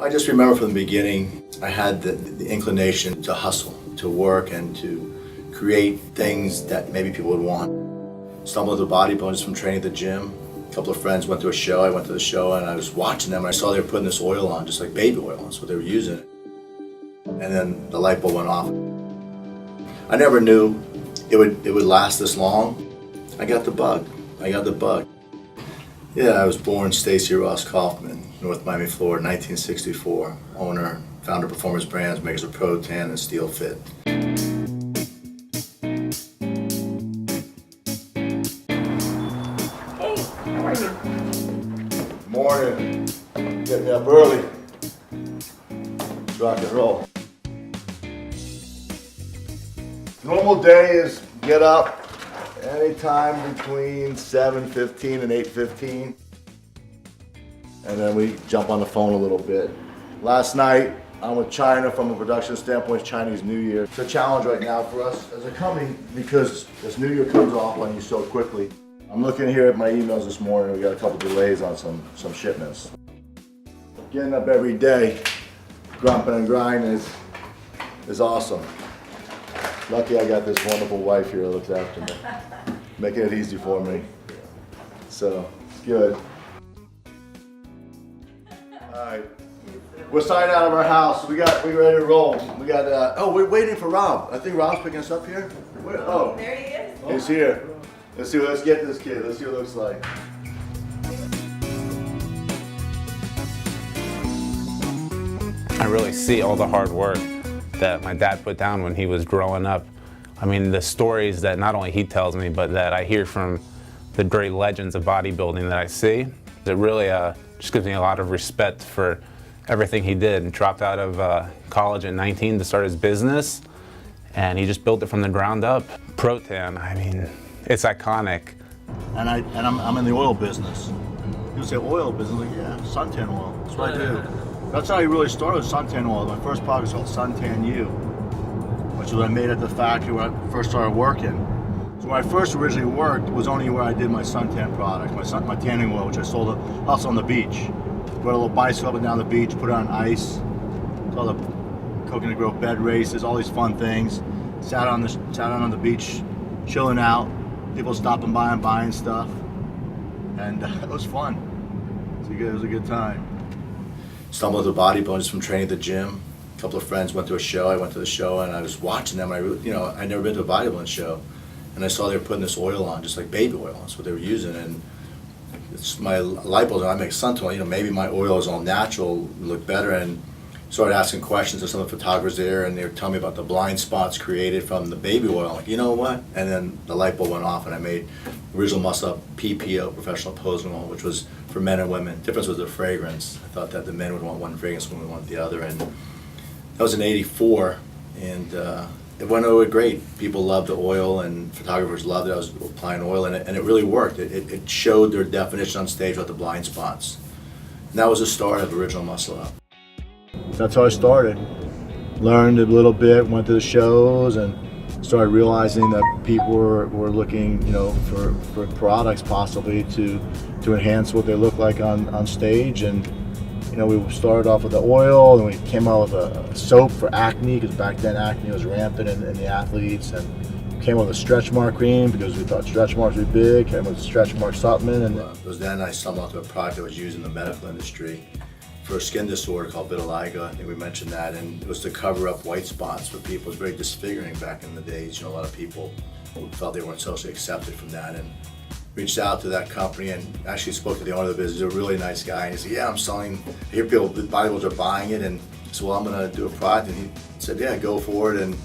I just remember from the beginning, I had the inclination to hustle, to work, and to create things that maybe people would want. Stumbled into bodybuilding just from training at the gym. A couple of friends went to a show. I went to the show and I was watching them and I saw they were putting this oil on, just like baby oil. That's what they were using. And then the light bulb went off. I never knew it would last this long. I got the bug. Yeah, I was born Stacy Kaufman, North Miami, Florida, 1964. Owner, founder of Performance Brands, makers of Pro Tan and Steel Fit. Hey, how are you? Morning. Getting me up early. Rock and roll. Normal day is get up anytime between 7:15 and 8:15. And then we jump on the phone a little bit. Last night, I'm with China from a production standpoint, it's Chinese New Year. It's a challenge right now for us as a company because this New Year comes off on you so quickly. I'm looking here at my emails this morning, we got a couple delays on some shipments. Getting up every day, grumping and grinding is awesome. Lucky I got this wonderful wife here that looks after me, making it easy for me. So, it's good. All right, we're signing out of our house. We ready to roll. We got, oh, we're waiting for Rob. I think Rob's picking us up here. Oh, There he is. he's here. Let's get this kid. Let's see what it looks like. I really see all the hard work that my dad put down when he was growing up. I mean, the stories that not only he tells me, but that I hear from the great legends of bodybuilding that I see, it really just gives me a lot of respect for everything he did. And dropped out of college at 19 to start his business, and he just built it from the ground up. Pro Tan, I mean, it's iconic. And I'm in the oil business. People say oil business, like, yeah, suntan oil. That's what I do. That's how I really started with suntan oil. My first product was called Suntan U, which was what I made at the factory when I first started working. So when I first originally worked was only where I did my suntan product, my tanning oil, which I sold also on the beach. Rode a little bicycle up and down the beach, put it on ice, saw the Coconut Grove bed races, all these fun things. Sat out on the beach, chilling out. People stopping by and buying stuff, and it was fun. It was a good time. Stumbled into bodybuilding just from training at the gym. A couple of friends went to a show. I went to the show and I was watching them. And I'd never been to a bodybuilding show, and I saw they were putting this oil on, just like baby oil. That's what they were using. And it's my light bulb. I make suntan. Maybe my oil is all natural, look better. And started asking questions to some of the photographers there, and they were telling me about the blind spots created from the baby oil. I'm like, you know what? And then the light bulb went off, and I made Original Muscle Up PPO, Professional Posing Oil, which was for men and women. The difference was the fragrance. I thought that the men would want one fragrance, women would want the other. And that was in '84, and it went over great. People loved the oil, and photographers loved it. I was applying oil, and it really worked. It showed their definition on stage with the blind spots. And that was the start of Original Muscle Up. That's how I started. Learned a little bit, went to the shows, and started realizing that people were looking, for products possibly to enhance what they look like on stage. And we started off with the oil, and we came out with a soap for acne, because back then acne was rampant in the athletes, and came out with a stretch mark cream because we thought stretch marks would be big. Came with a stretch mark supplement, and it was then I stumbled onto a product that was used in the medical industry for a skin disorder called vitiligo. I think we mentioned that, and it was to cover up white spots for people. It was very disfiguring back in the days. A lot of people felt they weren't socially accepted from that, and reached out to that company and actually spoke to the owner of the business. He's a really nice guy, and he said, yeah, I'm selling, I hear people, bodybuilders are buying it, and I said, well, I'm gonna do a product, and he said, yeah, go for it. And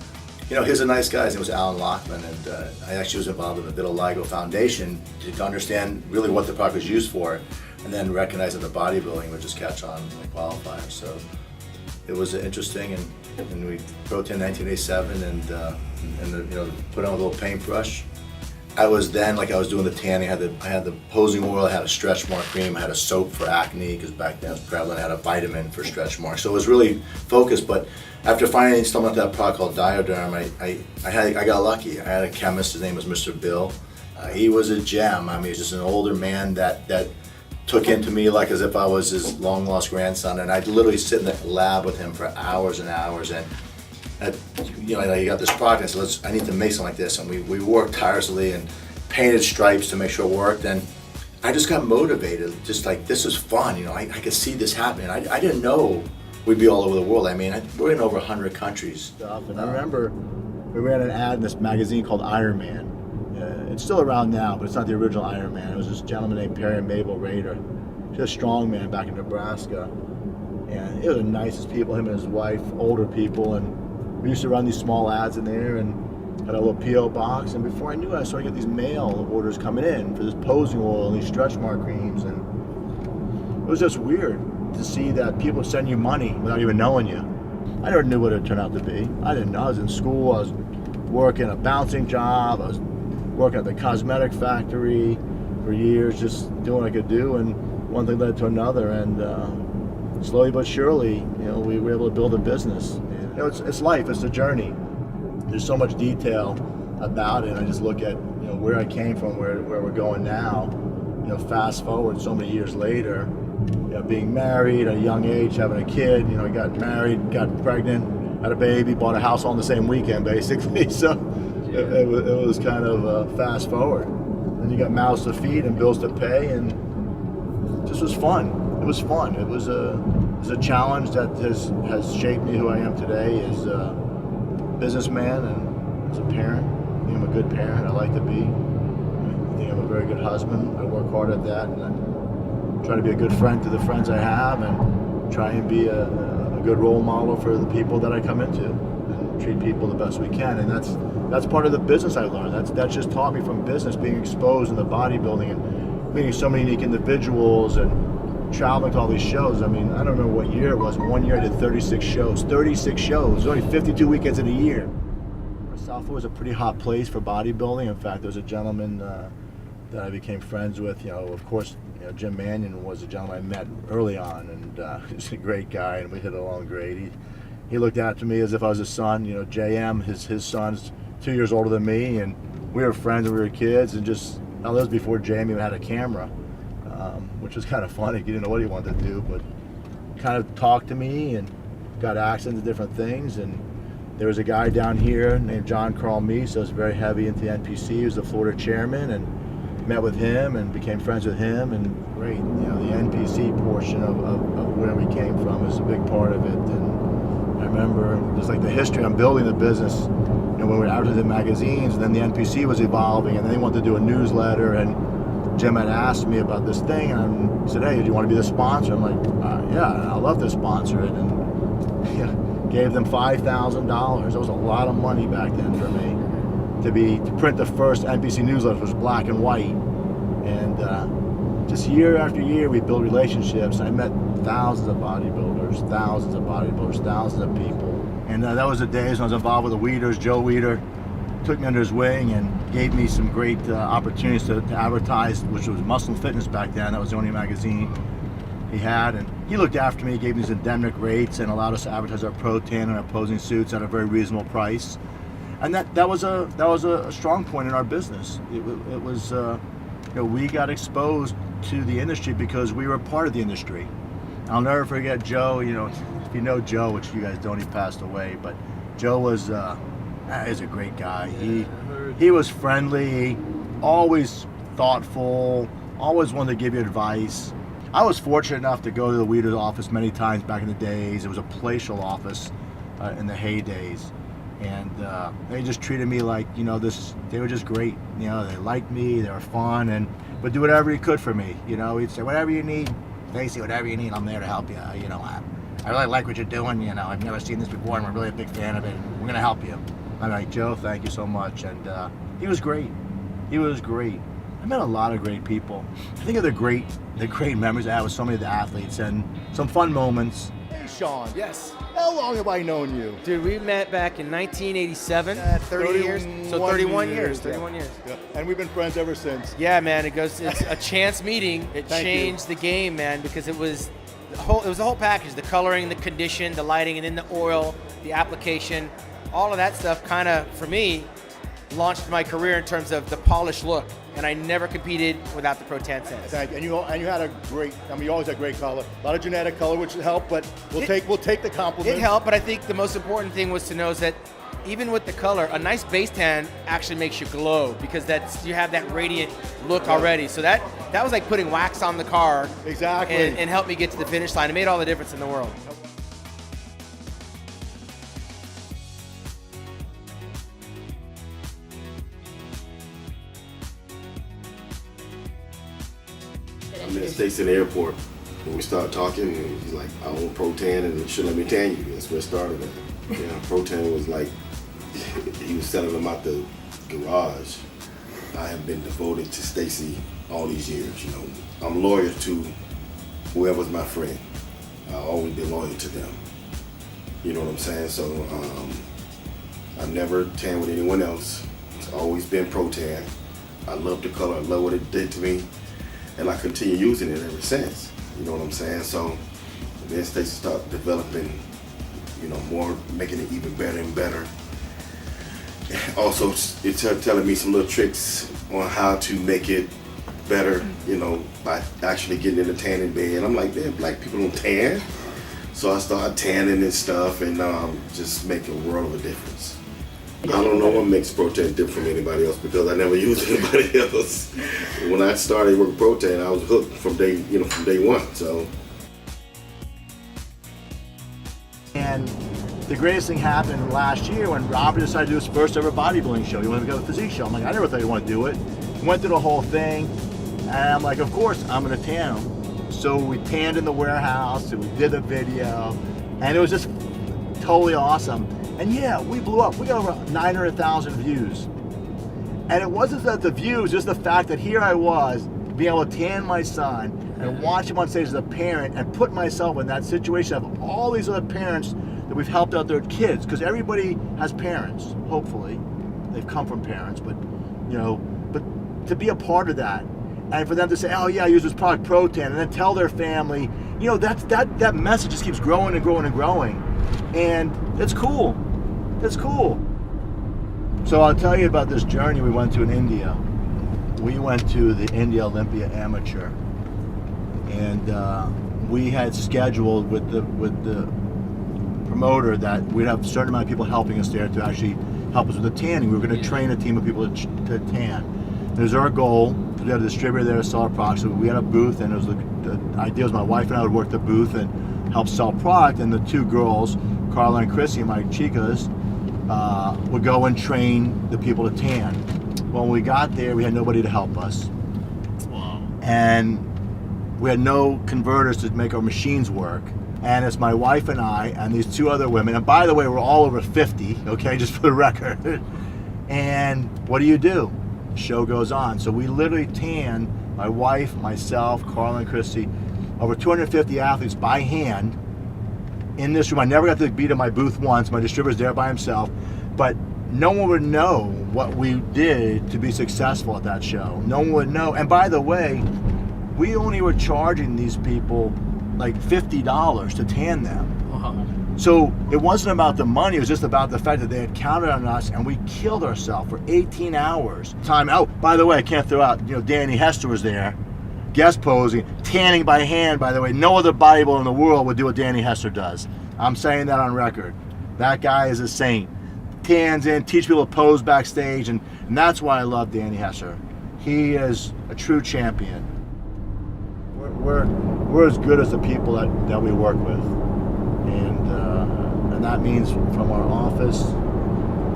he's a nice guy. His name was Alan Lockman, and I actually was involved in the Vitiligo Foundation to understand really what the product was used for, and then recognize that the bodybuilding would just catch on like wildfire. So it was interesting, and we wrote in 1987, and put on a little paintbrush. I was then, like I was doing the tanning, I had the posing oil, I had a stretch mark cream, I had a soap for acne, because back then it was prevalent, I had a vitamin for stretch marks. So it was really focused, but after finally stumbling into that product called Dioderm, I got lucky. I had a chemist, his name was Mr. Bill. He was a gem. I mean, he was just an older man that took into me like as if I was his long lost grandson, and I'd literally sit in the lab with him for hours and hours. And you know, you got this product, and so I need to make something like this, and we worked tirelessly and painted stripes to make sure it worked. And I just got motivated, just like, this is fun, you know, I could see this happening. I didn't know we'd be all over the world. I mean, we're in over 100 countries. And I remember we ran an ad in this magazine called Iron Man. It's still around now, but it's not the original Iron Man. It was this gentleman named Perry and Mabel Rader. She's a strong man back in Nebraska. And it was the nicest people, him and his wife, older people. And we used to run these small ads in there and had a little P.O. box. And before I knew it, I started getting these mail orders coming in for this posing oil and these stretch mark creams. And it was just weird to see that people send you money without even knowing you. I never knew what it turned out to be. I didn't know. I was in school. I was working a bouncing job. I was working at the cosmetic factory for years, just doing what I could do, and one thing led to another, and slowly but surely, you know, we were able to build a business. You know, it's life, it's a journey. There's so much detail about it. I just look at, you know, where I came from, where we're going now. You know, fast forward so many years later, you know, being married at a young age, having a kid, you know, I got married, got pregnant, had a baby, bought a house all on the same weekend, basically. So it was kind of fast forward. Then you got mouths to feed and bills to pay, and it just was fun. It was fun. It was a challenge that has shaped me who I am today as a businessman and as a parent. I think I'm a good parent. I like to be. I think I'm a very good husband. I work hard at that, and I try to be a good friend to the friends I have, and try and be a good role model for the people that I come into, and treat people the best we can. And that's part of the business I learned. That's just taught me from business, being exposed in the bodybuilding and meeting so many unique individuals and traveling to all these shows. I mean, I don't remember what year it was. One year I did 36 shows. 36 shows. There's only 52 weekends in a year. South Florida was a pretty hot place for bodybuilding. In fact, there was a gentleman that I became friends with. You know, of course, you know, Jim Mannion was a gentleman I met early on, and he's a great guy, and we hit along great. He looked after me as if I was his son. You know, JM, his son's 2 years older than me, and we were friends when we were kids, and just, now that was before Jamie even had a camera, which was kind of funny. He didn't know what he wanted to do, but kind of talked to me and got access to different things. And there was a guy down here named John Carl Meese that was very heavy into the NPC. He was the Florida chairman, and met with him and became friends with him. And great, you know, the NPC portion of where we came from is a big part of it. And I remember just like the history, I'm building the business, you know, when we were advertising in magazines, and then the NPC was evolving, and they wanted to do a newsletter, and Jim had asked me about this thing, and I said, hey, do you want to be the sponsor? I'm like, yeah, I love to sponsor it. And yeah, gave them $5,000. That was a lot of money back then for me to print the first NPC newsletter. It was black and white, and just year after year we built relationships. I met thousands of bodybuilders, thousands of people, and that was the days when I was involved with the Weeders. Joe Weeder took me under his wing and gave me some great opportunities to advertise, which was Muscle Fitness back then. That was the only magazine he had, and he looked after me, gave me these endemic rates, and allowed us to advertise our protein and our posing suits at a very reasonable price. And that was a strong point in our business. It was you know, we got exposed to the industry because we were part of the industry. I'll never forget Joe. You know, if you know Joe, which you guys don't, he passed away, but Joe was he's a great guy. He was friendly, always thoughtful, always wanted to give you advice. I was fortunate enough to go to the Weeder's office many times back in the days. It was a palatial office in the heydays, and they just treated me like, you know, they were just great. You know, they liked me, they were fun, and would do whatever he could for me. You know, he'd say, whatever you need, Stacy, whatever you need, I'm there to help you. You know, I really like what you're doing. You know, I've never seen this before, and we're really a big fan of it. We're gonna help you. I'm like, Joe, thank you so much. And he was great. He was great. I met a lot of great people. I think of the great memories I had with so many of the athletes and some fun moments. Hey, Sean. Yes. How long have I known you? Dude, we met back in 1987. 30 years. So 31 years. 31 years. Yeah. And we've been friends ever since. Yeah, man. It's a chance meeting. It changed the game, man, because it was the whole package: the coloring, the condition, the lighting, and then the oil, the application. All of that stuff kind of, for me, launched my career in terms of the polished look. and I never competed without the Pro Tan sense. Thank you. And you had a great. I mean, you always had great color. A lot of genetic color, which helped, but we'll take the compliment. It helped, but I think the most important thing was to know is that even with the color, a nice base tan actually makes you glow because you have that radiant look already. So that was like putting wax on the car. Exactly. And helped me get to the finish line. It made all the difference in the world. I met Stacy in the airport and we started talking and he's like, I own Pro Tan and should let me tan you. That's where it started at. Yeah, Pro Tan was like, he was selling them out the garage. I have been devoted to Stacy all these years, you know. I'm loyal to whoever's my friend. I'll always be loyal to them. You know what I'm saying? So I've never tanned with anyone else. It's always been Pro Tan. I love the color, I love what it did to me. And I continue using it ever since. You know what I'm saying? So then Stacy started developing, you know, more, making it even better and better. Also, it's telling me some little tricks on how to make it better, you know, by actually getting in the tanning bed. And I'm like, man, black people don't tan. So I started tanning and stuff and just making a world of a difference. I don't know what makes Pro Tan different from anybody else because I never used anybody else. When I started working Pro Tan, I was hooked from day one. So. And the greatest thing happened last year when Robert decided to do his first ever bodybuilding show. He wanted to go to the physique show. I'm like, I never thought he'd want to do it. Went through the whole thing, and I'm like, of course, I'm gonna tan him. So we tanned in the warehouse, and we did a video, and it was just totally awesome. And yeah, we blew up. We got over 900,000 views. And it wasn't that the views, just the fact that here I was, being able to tan my son and watch him on stage as a parent and put myself in that situation of all these other parents that we've helped out their kids, because everybody has parents, hopefully. They've come from parents, but you know, but to be a part of that and for them to say, oh yeah, I use this product Pro Tan, and then tell their family, you know, that message just keeps growing and growing and growing. And it's cool. It's cool. So I'll tell you about this journey we went to in India. We went to the India Olympia Amateur, and we had scheduled with the promoter that we'd have a certain amount of people helping us there to actually help us with the tanning. We were going to train a team of people to tan. It was our goal. We had a distributor there to sell our products. So we had a booth, and it was the idea was my wife and I would work the booth and help sell product, and the two girls, Carla and Chrissy, my chicas, would go and train the people to tan. Well, when we got there, we had nobody to help us. Wow. And we had no converters to make our machines work. And it's my wife and I and these two other women. And by the way, we're all over 50, okay, just for the record. And what do? The show goes on. So we literally tan, my wife, myself, Carla and Chrissy, over 250 athletes by hand in this room. I never got to be to my booth once. My distributor's there by himself. But no one would know what we did to be successful at that show. No one would know. And by the way, we only were charging these people like $50 to tan them. Wow. So it wasn't about the money, it was just about the fact that they had counted on us, and we killed ourselves for 18 hours. Time out. By the way, I can't throw out, you know, Danny Hester was there, guest posing, tanning by hand, by the way. No other bodybuilder in the world would do what Danny Hester does. I'm saying that on record. That guy is a saint. Tans in, teach people to pose backstage, and that's why I love Danny Hester. He is a true champion. We're as good as the people that we work with, and that means from our office,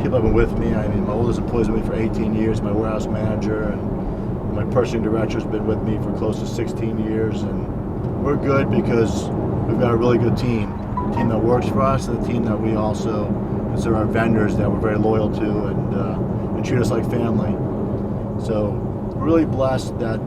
people have been with me. I mean, my oldest employee's been with me for 18 years. My warehouse manager and my purchasing director's been with me for close to 16 years, and we're good because we've got a really good team. A team that works for us, and a team that we also consider our vendors that we're very loyal to and treat us like family. So we're really blessed that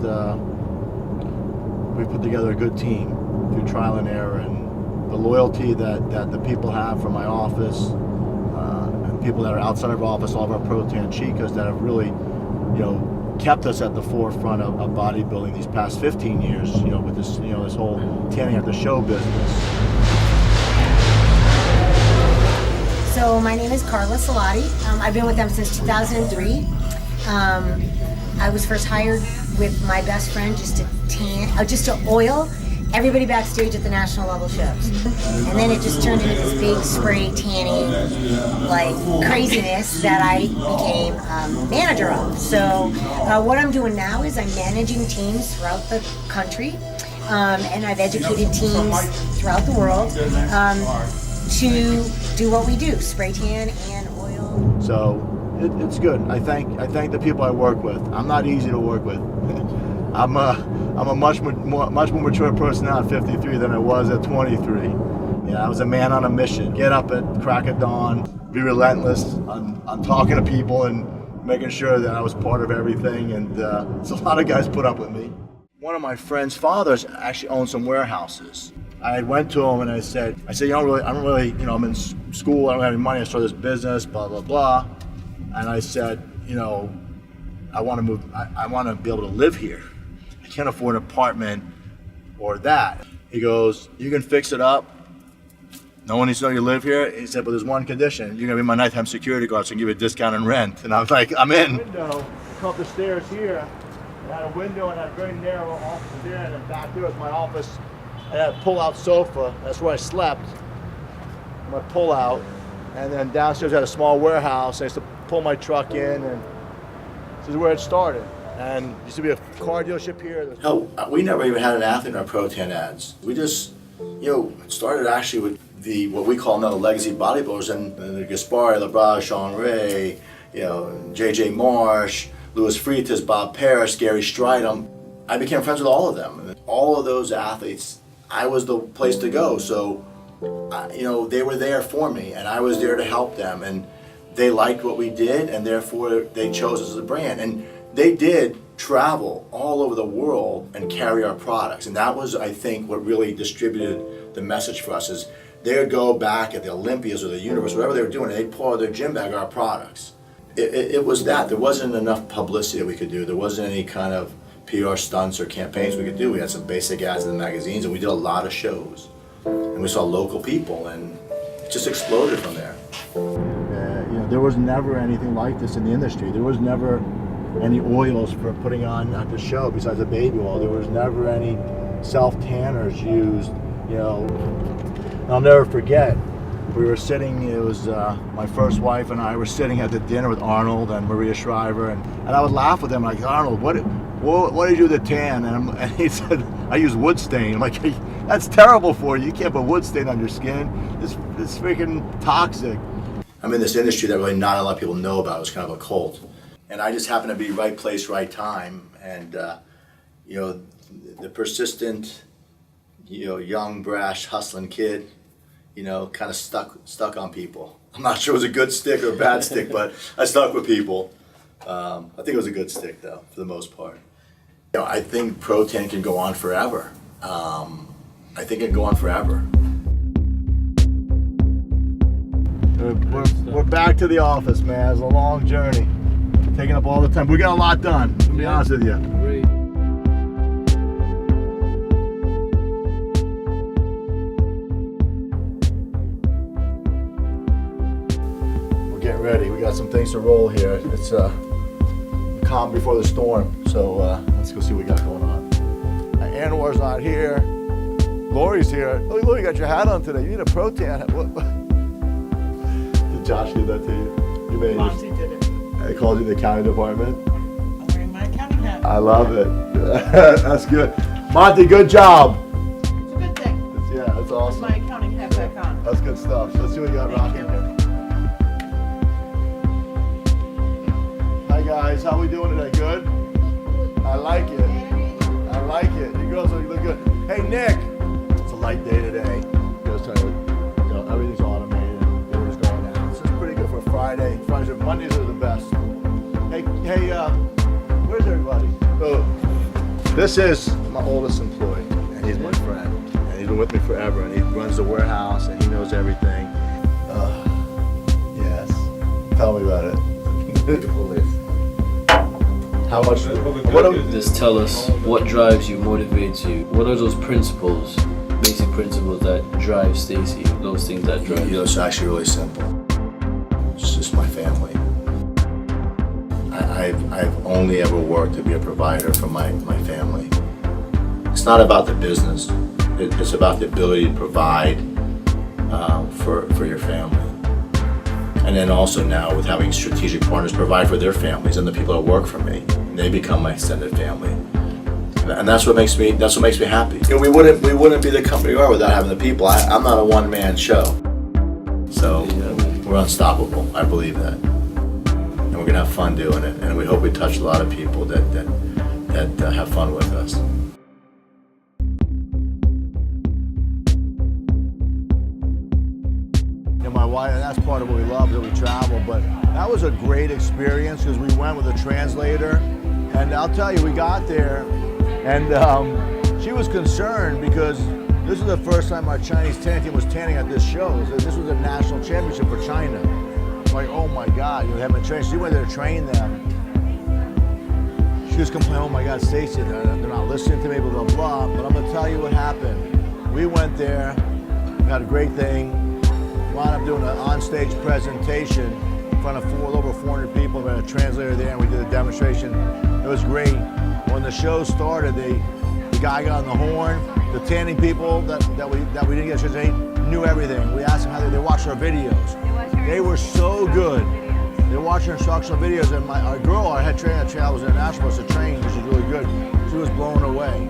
we put together a good team through trial and error, and the loyalty that the people have from my office and people that are outside of our office, all of our Pro Tan chicas that have really, you know, kept us at the forefront of bodybuilding these past 15 years, you know, with this, you know, this whole tanning at the show business. So my name is Carla Salati. I've been with them since 2003. I was first hired with my best friend just to oil everybody backstage at the national level shows. And then it just turned into this big spray tanning like craziness that I became manager of. So what I'm doing now is I'm managing teams throughout the country, and I've educated teams throughout the world to do what we do, spray tan and oil. So it's good. I thank the people I work with. I'm not easy to work with. I'm a much more mature person now at 53 than I was at 23. I was a man on a mission. Get up at crack of dawn, be relentless on talking to people and making sure that I was part of everything. And so a lot of guys put up with me. One of my friend's fathers actually owned some warehouses. I went to him and I said, I don't really, I'm in school, I don't have any money, I started this business, blah, blah, blah. And I said, I want to move, I want to be able to live here. I can't afford an apartment or that. He goes, you can fix it up. No one needs to know you live here. He said, but there's one condition. You're going to be my nighttime security guard, so I can give you a discount in rent. And I was like, I'm in. Window, come up the stairs here. I had a window and I had a very narrow office there, and then back there was my office. I had a pull-out sofa. That's where I slept. My pull-out. And then downstairs I had a small warehouse. I used to pull my truck in, and this is where it started. And used to be a car dealership here. Hell, we never even had an athlete in our Pro 10 ads. We just, it started actually with what we call now the legacy bodybuilders, and the Gaspari, LeBron, Sean Ray, JJ Marsh, Louis Freitas, Bob Parrish, Gary Stridham. I became friends with all of them. And all of those athletes, I was the place to go. So, they were there for me, and I was there to help them. And they liked what we did, and therefore they chose us as a brand. And they did travel all over the world and carry our products. And that was, I think, what really distributed the message for us is they would go back at the Olympias or the Universe, whatever they were doing, and they'd pull out their gym bag our products. It was that. There wasn't enough publicity that we could do. There wasn't any kind of PR stunts or campaigns we could do. We had some basic ads in the magazines, and we did a lot of shows. And we saw local people, and it just exploded from there. There was never anything like this in the industry. There was never any oils for putting on at the show besides a baby oil. There was never any self-tanners used, I'll never forget, we were sitting, it was my first wife and I were sitting at the dinner with Arnold and Maria Shriver, and I would laugh with them like, Arnold, what did you do with the tan? And he said, I use wood stain. I'm like, hey, that's terrible for you. You can't put wood stain on your skin. It's freaking toxic. I'm in this industry that really not a lot of people know about. It was kind of a cult. And I just happened to be right place, right time. And, the persistent, young, brash, hustling kid, kind of stuck on people. I'm not sure it was a good stick or a bad stick, but I stuck with people. I think it was a good stick, though, for the most part. I think Pro 10 can go on forever. I think it can go on forever. We're back to the office, man. It's a long journey. Taking up all the time. We got a lot done, to be honest with you. Great. We're getting ready. We got some things to roll here. It's calm before the storm. So let's go see what we got going on. Anwar's not here. Lori's here. Look, you got your hat on today. You need a Pro 10. Did Josh do that to you? You made Monty did it. I called you the accounting department. I'm wearing my accounting hat. I love it. That's good. Monty, good job. It's a good thing. That's Put awesome. my accounting hat back on. That's good stuff. Let's see what you got Thank rocking here. Hi guys, how we doing today? Good? I like it. I like it. You girls look good. Hey Nick, it's a light day today. Just tell you, everything's automated. Orders going out. This is pretty good for a Friday. Mondays are the best. Hey, where's everybody? Oh, this is my oldest employee, and he's my friend, and he's been with me forever, and he runs the warehouse, and he knows everything. Yes. Tell me about it. Beautiful life. How much? Just tell us what drives you, motivates you. What are those principles, basic principles that drive Stacy? Those things that drive It's actually really simple. It's just my family. I I've only ever worked to be a provider for my family. It's not about the business. It's about the ability to provide for your family. And then also now with having strategic partners provide for their families and the people that work for me. They become my extended family. And that's what makes me happy. You know, we wouldn't be the company we are without having the people. I'm not a one-man show. So we're unstoppable. I believe that. And we're gonna have fun doing it. And we hope we touch a lot of people that have fun with us. My wife, and that's part of what we love, that we travel, but that was a great experience because we went with a translator, and I'll tell you, we got there, and she was concerned because this was the first time our Chinese tanning team was tanning at this show. This was a national championship for China. Like, oh my God, you haven't trained. She went there to train them. She was complaining, oh my God, Stacy, they're not listening to me, blah, blah, blah, but I'm gonna tell you what happened. We went there, we had a great thing, wound up doing an on-stage presentation in front of over 400 people. We had a translator there, and we did a demonstration. It was great. When the show started, the guy got on the horn. The tanning people that we didn't get a chance to meet knew everything. We asked them how they watched our videos. They were so good. They watched our instructional videos, and our head trainer that travels international was to train, which is really good. She was blown away.